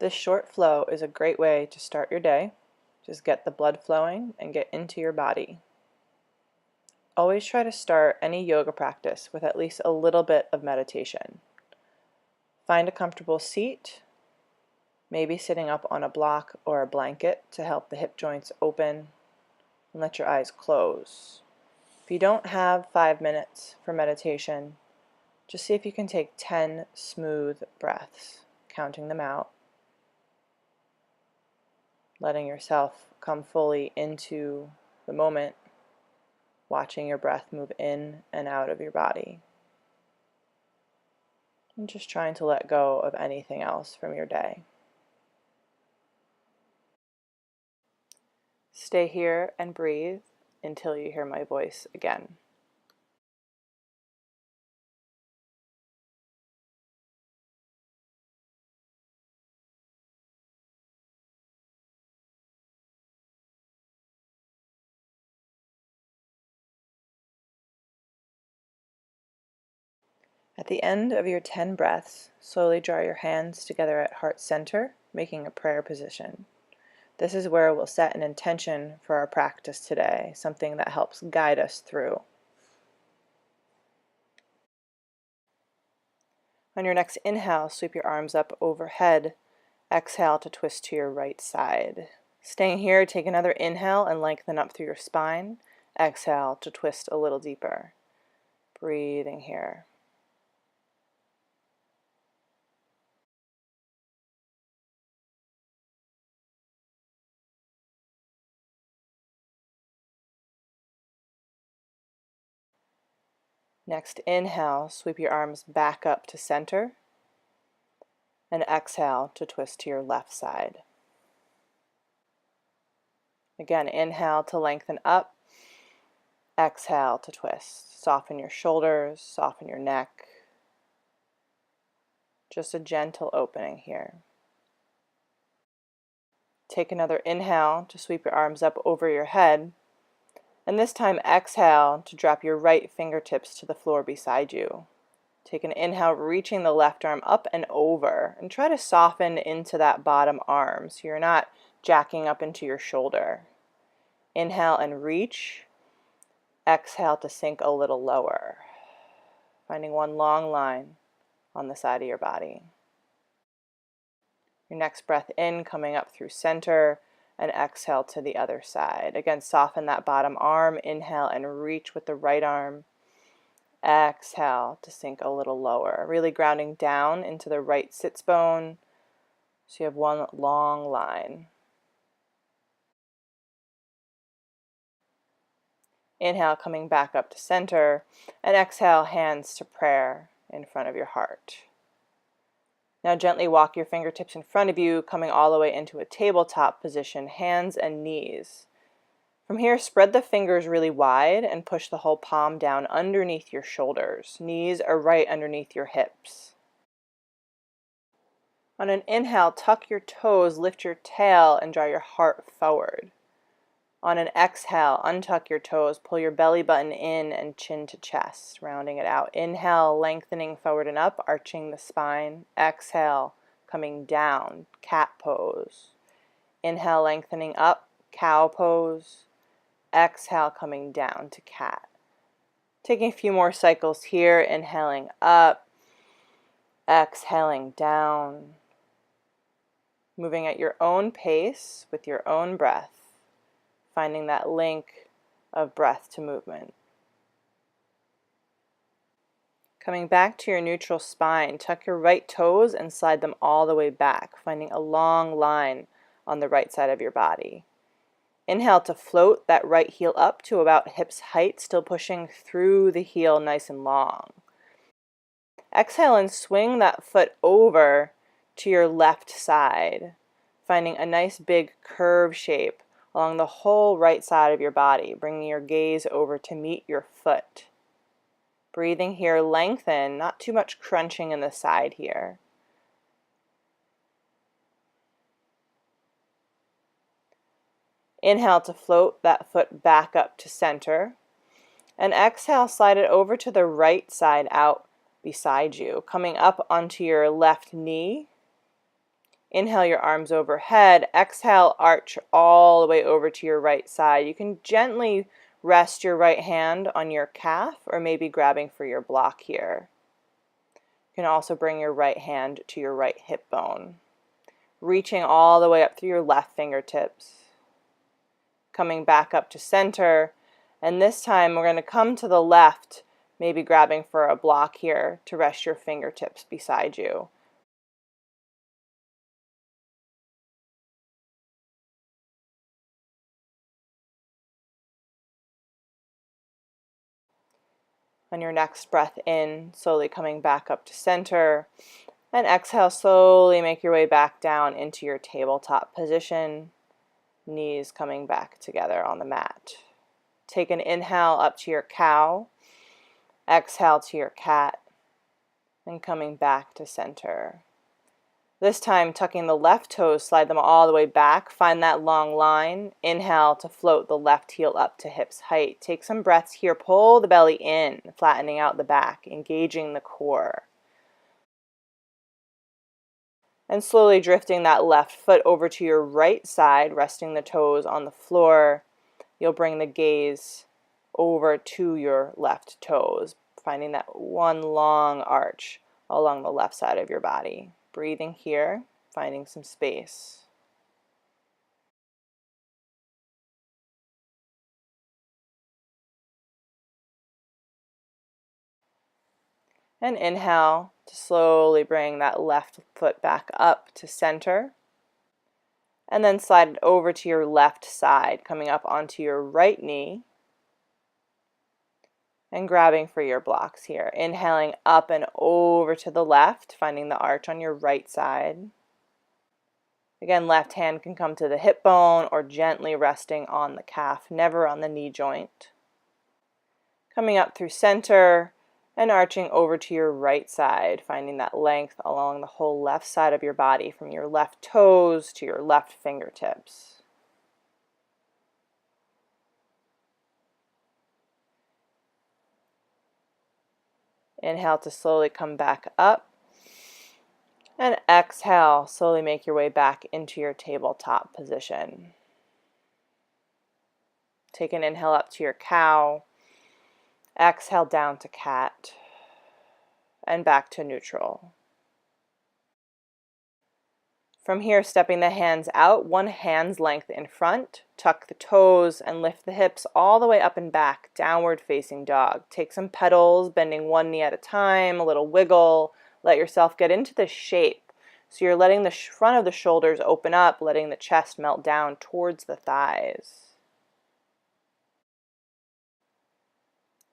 This short flow is a great way to start your day. Just get the blood flowing and get into your body. Always try to start any yoga practice with at least a little bit of meditation. Find a comfortable seat, maybe sitting up on a block or a blanket to help the hip joints open, and let your eyes close. If you don't have 5 minutes for meditation, just see if you can take 10 smooth breaths, counting them out, letting yourself come fully into the moment, watching your breath move in and out of your body, and just trying to let go of anything else from your day. Stay here and breathe until you hear my voice again. At the end of your 10 breaths, slowly draw your hands together at heart center, making a prayer position. This is where we'll set an intention for our practice today, something that helps guide us through. On your next inhale, sweep your arms up overhead. Exhale to twist to your right side. Staying here, take another inhale and lengthen up through your spine. Exhale to twist a little deeper. Breathing here. Next inhale, sweep your arms back up to center. And exhale to twist to your left side. Again, inhale to lengthen up. Exhale to twist. Soften your shoulders, soften your neck. Just a gentle opening here. Take another inhale to sweep your arms up over your head. And this time exhale to drop your right fingertips to the floor beside you. Take an inhale, reaching the left arm up and over, and try to soften into that bottom arm so you're not jacking up into your shoulder. Inhale and reach. Exhale to sink a little lower, finding one long line on the side of your body. Your next breath in, coming up through center, and exhale to the other side. Again, soften that bottom arm. Inhale and reach with the right arm. Exhale to sink a little lower, really grounding down into the right sits bone so you have one long line. Inhale, coming back up to center, and exhale, hands to prayer in front of your heart. Now gently walk your fingertips in front of you, coming all the way into a tabletop position, hands and knees. From here, spread the fingers really wide and push the whole palm down underneath your shoulders. Knees are right underneath your hips. On an inhale, tuck your toes, lift your tail, and draw your heart forward. On an exhale, untuck your toes, pull your belly button in and chin to chest, rounding it out. Inhale, lengthening forward and up, arching the spine. Exhale, coming down, cat pose. Inhale, lengthening up, cow pose. Exhale, coming down to cat. Taking a few more cycles here, inhaling up, exhaling down. Moving at your own pace with your own breath, finding that link of breath to movement. Coming back to your neutral spine, tuck your right toes and slide them all the way back, finding a long line on the right side of your body. Inhale to float that right heel up to about hips height, still pushing through the heel nice and long. Exhale and swing that foot over to your left side, finding a nice big curve shape along the whole right side of your body, bringing your gaze over to meet your foot. Breathing here, lengthen, not too much crunching in the side here. Inhale to float that foot back up to center. And exhale, slide it over to the right side out beside you, coming up onto your left knee. Inhale your arms overhead. Exhale, arch all the way over to your right side. You can gently rest your right hand on your calf or maybe grabbing for your block here. You can also bring your right hand to your right hip bone. Reaching all the way up through your left fingertips. Coming back up to center. And this time we're going to come to the left, maybe grabbing for a block here to rest your fingertips beside you. On your next breath in, slowly coming back up to center. And exhale, slowly make your way back down into your tabletop position. Knees coming back together on the mat. Take an inhale up to your cow. Exhale to your cat. And coming back to center. This time, tucking the left toes, slide them all the way back. Find that long line. Inhale to float the left heel up to hips height. Take some breaths here. Pull the belly in, flattening out the back, engaging the core. And slowly drifting that left foot over to your right side, resting the toes on the floor. You'll bring the gaze over to your left toes, finding that one long arch along the left side of your body. Breathing here, finding some space. And inhale to slowly bring that left foot back up to center. And then slide it over to your left side, coming up onto your right knee. And grabbing for your blocks here. Inhaling up and over to the left, finding the arch on your right side. Again, left hand can come to the hip bone or gently resting on the calf, never on the knee joint. Coming up through center and arching over to your right side, finding that length along the whole left side of your body, from your left toes to your left fingertips. Inhale to slowly come back up. And exhale, slowly make your way back into your tabletop position. Take an inhale up to your cow. Exhale down to cat. And back to neutral. From here, stepping the hands out, one hand's length in front. Tuck the toes and lift the hips all the way up and back, downward facing dog. Take some petals, bending one knee at a time, a little wiggle. Let yourself get into this shape. So you're letting the front of the shoulders open up, letting the chest melt down towards the thighs.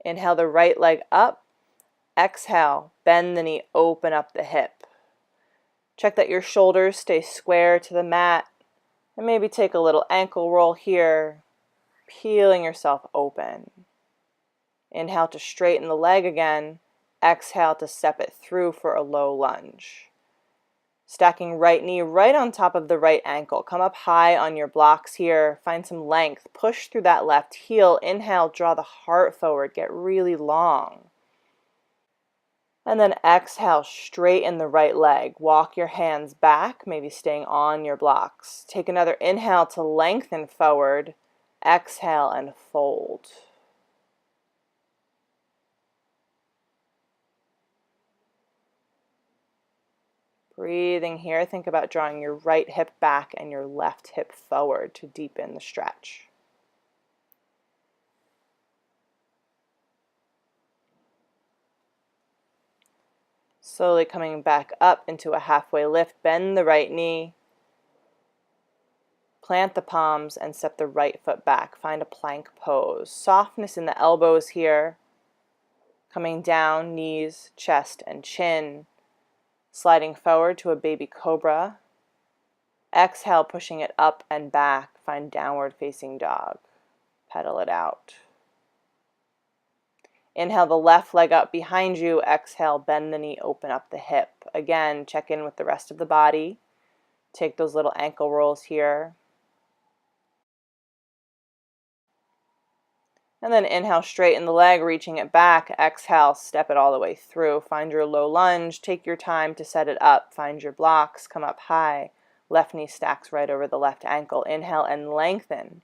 Inhale the right leg up. Exhale, bend the knee, open up the hip. Check that your shoulders stay square to the mat. And maybe take a little ankle roll here, peeling yourself open. Inhale to straighten the leg again. Exhale to step it through for a low lunge. Stacking right knee right on top of the right ankle. Come up high on your blocks here. Find some length. Push through that left heel. Inhale, draw the heart forward. Get really long. And then exhale, straighten the right leg. Walk your hands back, maybe staying on your blocks. Take another inhale to lengthen forward. Exhale and fold. Breathing here, think about drawing your right hip back and your left hip forward to deepen the stretch. Slowly coming back up into a halfway lift, bend the right knee, plant the palms and step the right foot back. Find a plank pose. Softness in the elbows here, coming down, knees, chest, and chin. Sliding forward to a baby cobra. Exhale, pushing it up and back. Find downward facing dog. Pedal it out. Inhale the left leg up behind you. Exhale, bend the knee, open up the hip. Again, check in with the rest of the body. Take those little ankle rolls here. And then inhale, straighten the leg, reaching it back. Exhale, step it all the way through. Find your low lunge. Take your time to set it up. Find your blocks. Come up high Left knee stacks right over the left ankle. Inhale and lengthen.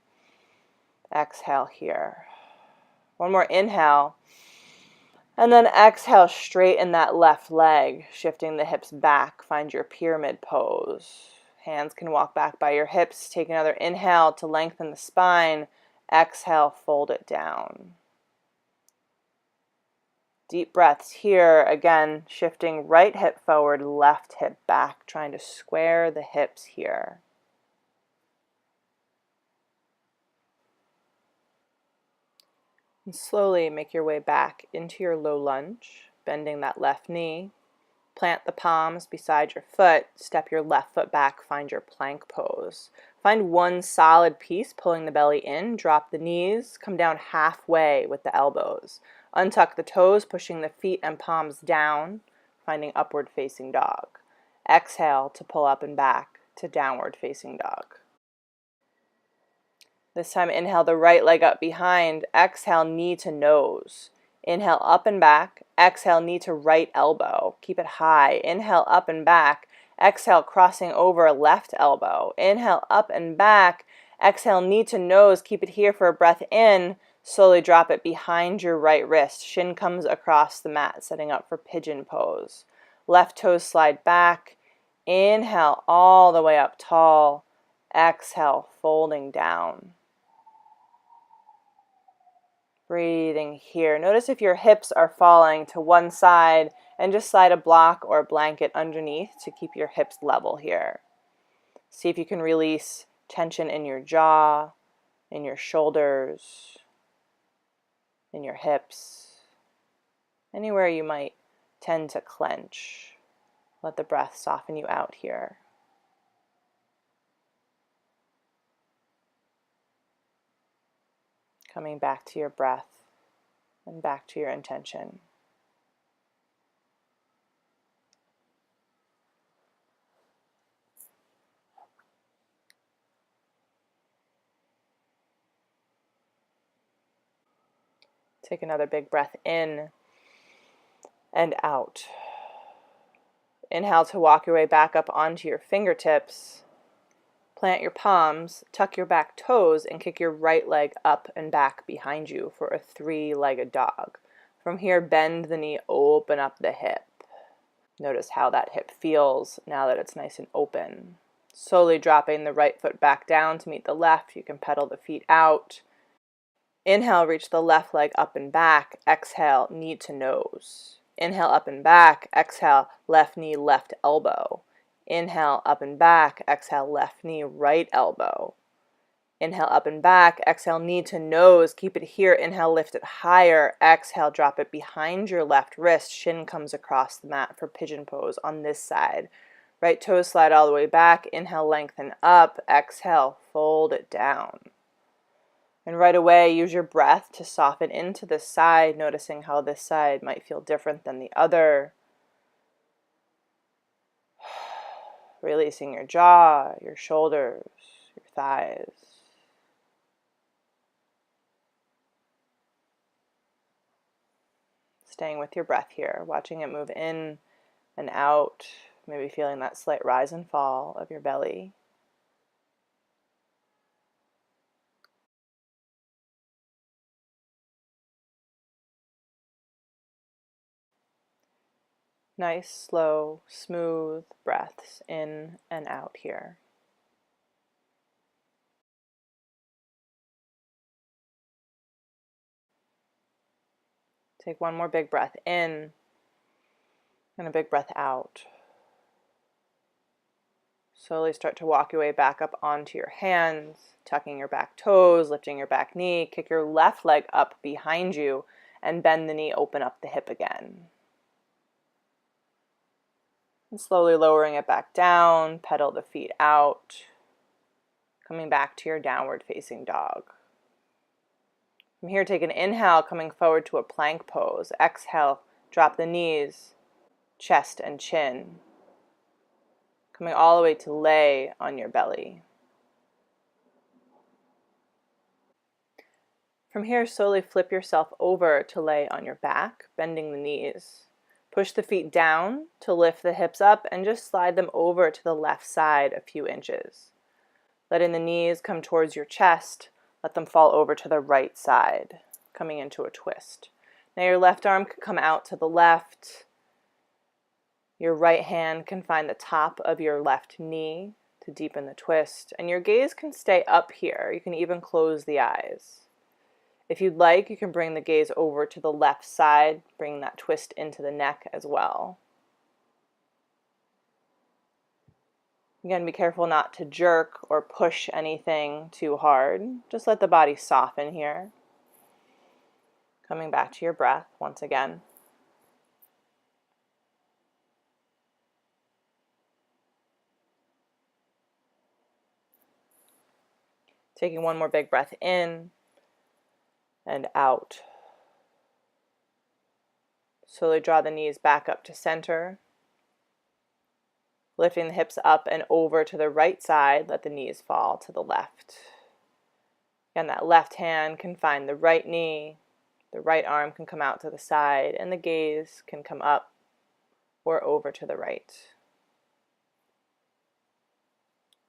Exhale here. One more inhale. And then exhale, straighten that left leg, shifting the hips back. Find your pyramid pose. Hands can walk back by your hips. Take another inhale to lengthen the spine. Exhale, fold it down. Deep breaths here. Again, shifting right hip forward, left hip back, trying to square the hips here. And slowly make your way back into your low lunge, bending that left knee. Plant the palms beside your foot, step your left foot back, find your plank pose. Find one solid piece, pulling the belly in, drop the knees, come down halfway with the elbows. Untuck the toes, pushing the feet and palms down, finding upward facing dog. Exhale to pull up and back to downward facing dog. This time inhale the right leg up behind, exhale knee to nose. Inhale up and back, exhale knee to right elbow. Keep it high. Inhale up and back, exhale crossing over left elbow. Inhale up and back, exhale knee to nose. Keep it here for a breath in. Slowly drop it behind your right wrist. Shin comes across the mat, setting up for pigeon pose. Left toes slide back. Inhale all the way up tall. Exhale, folding down. Breathing here. Notice if your hips are falling to one side and just slide a block or a blanket underneath to keep your hips level here. See if you can release tension in your jaw, in your shoulders, in your hips, anywhere you might tend to clench. Let the breath soften you out here. Coming back to your breath and back to your intention. Take another big breath in and out. Inhale to walk your way back up onto your fingertips. Plant your palms, tuck your back toes, and kick your right leg up and back behind you for a three-legged dog. From here, bend the knee, open up the hip. Notice how that hip feels now that it's nice and open. Slowly dropping the right foot back down to meet the left. You can pedal the feet out. Inhale, reach the left leg up and back. Exhale, knee to nose. Inhale, up and back. Exhale, left knee, left elbow. Inhale, up and back. Exhale, left knee, right elbow. Inhale, up and back. Exhale, knee to nose. Keep it here. Inhale, lift it higher. Exhale, drop it behind your left wrist. Shin comes across the mat for pigeon pose on this side. Right toes slide all the way back. Inhale, lengthen up. Exhale, fold it down. And right away, use your breath to soften into the side, noticing how this side might feel different than the other. Releasing your jaw, your shoulders, your thighs. Staying with your breath here, watching it move in and out, maybe feeling that slight rise and fall of your belly. Nice, slow, smooth breaths in and out here. Take one more big breath in and a big breath out. Slowly start to walk your way back up onto your hands, tucking your back toes, lifting your back knee. Kick your left leg up behind you and bend the knee, open up the hip again. And slowly lowering it back down, pedal the feet out, coming back to your downward facing dog. From here, take an inhale, coming forward to a plank pose. Exhale, drop the knees, chest and chin. Coming all the way to lay on your belly. From here, slowly flip yourself over to lay on your back, bending the knees. Push the feet down to lift the hips up and just slide them over to the left side a few inches. Letting the knees come towards your chest, let them fall over to the right side, coming into a twist. Now your left arm can come out to the left. Your right hand can find the top of your left knee to deepen the twist, and your gaze can stay up here. You can even close the eyes. If you'd like, you can bring the gaze over to the left side, bring that twist into the neck as well. Again, be careful not to jerk or push anything too hard. Just let the body soften here. Coming back to your breath once again. Taking one more big breath in and out. Slowly draw the knees back up to center. Lifting the hips up and over to the right side, let the knees fall to the left. Again, that left hand can find the right knee, the right arm can come out to the side, and the gaze can come up or over to the right.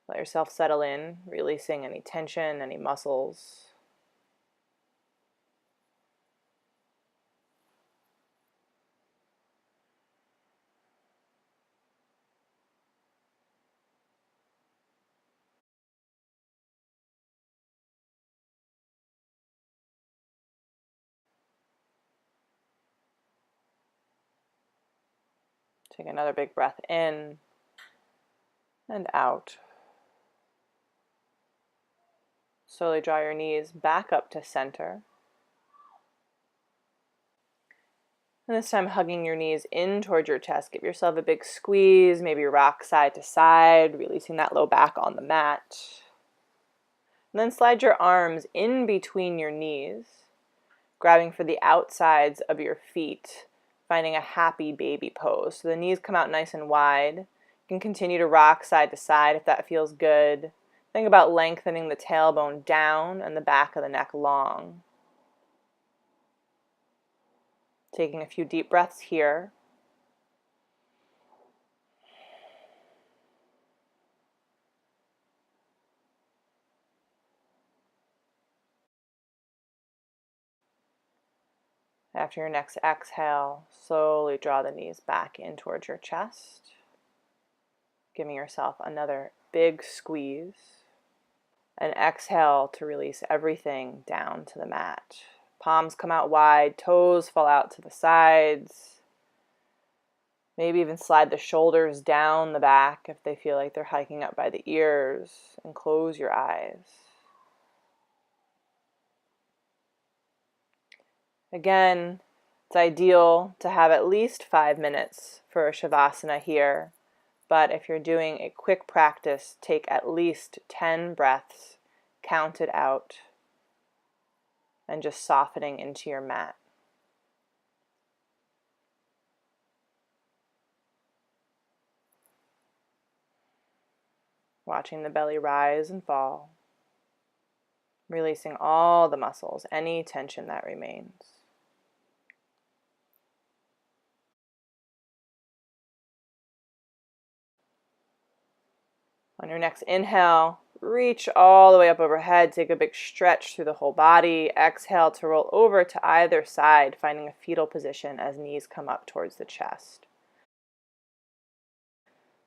Let yourself settle in, releasing any tension, any muscles. Take another big breath in and out. Slowly draw your knees back up to center. And this time hugging your knees in towards your chest. Give yourself a big squeeze, maybe rock side to side, releasing that low back on the mat. And then slide your arms in between your knees, grabbing for the outsides of your feet, finding a happy baby pose. So the knees come out nice and wide. You can continue to rock side to side if that feels good. Think about lengthening the tailbone down and the back of the neck long. Taking a few deep breaths here. After your next exhale, slowly draw the knees back in towards your chest, giving yourself another big squeeze. And exhale to release everything down to the mat. Palms come out wide, toes fall out to the sides. Maybe even slide the shoulders down the back if they feel like they're hiking up by the ears, and close your eyes. Again, it's ideal to have at least 5 minutes for a Savasana here, but if you're doing a quick practice, take at least 10 breaths, count it out, and just softening into your mat. Watching the belly rise and fall, releasing all the muscles, any tension that remains. On your next inhale, reach all the way up overhead. Take a big stretch through the whole body. Exhale to roll over to either side, finding a fetal position as knees come up towards the chest.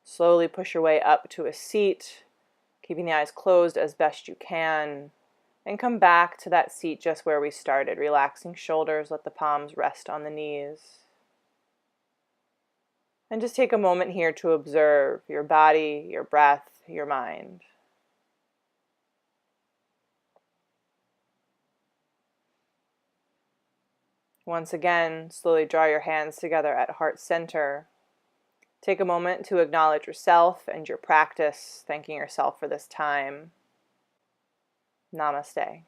Slowly push your way up to a seat, keeping the eyes closed as best you can. And come back to that seat just where we started. Relaxing shoulders, let the palms rest on the knees. And just take a moment here to observe your body, your breath, your mind. Once again, slowly draw your hands together at heart center. Take a moment to acknowledge yourself and your practice, thanking yourself for this time. Namaste.